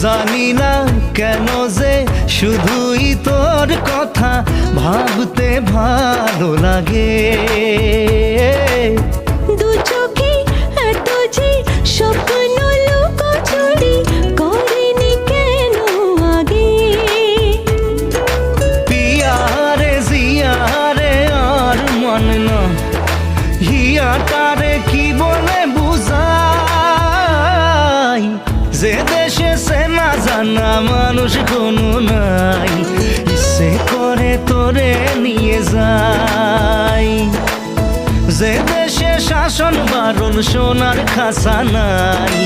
জানি না কেন যে শুধুই তোর কথা ভাবতে ভালো লাগে। দু চোখে এত যে স্বপ্ন লুকোচুরি করিনি কেন আগে। পিয়ারে জিয়ারে আর মন না হিয়াটারে কি বলে বুঝাই, যে দেশে সে না জানা মানুষ কোনো নাই, ইচ্ছে করে তোরে নিয়ে যাই। যে দেশে শাসন বারণ সোনার খাসা নাই,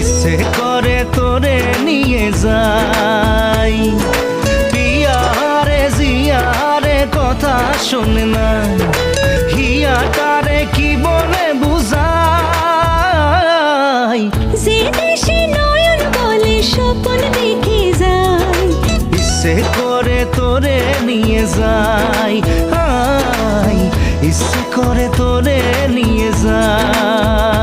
ইচ্ছে করে তোরে নিয়ে যাই। পিয়ারে জিয়ারে কথা শোনে না হিয়াটারে কি বলে বুঝাই, যে দেশে নয়ন বলে স্বপ্ন দেখে যায়, ইচ্ছে করে তোরে নিয়ে যাই, ইচ্ছে করে তোরে নিয়ে যাই।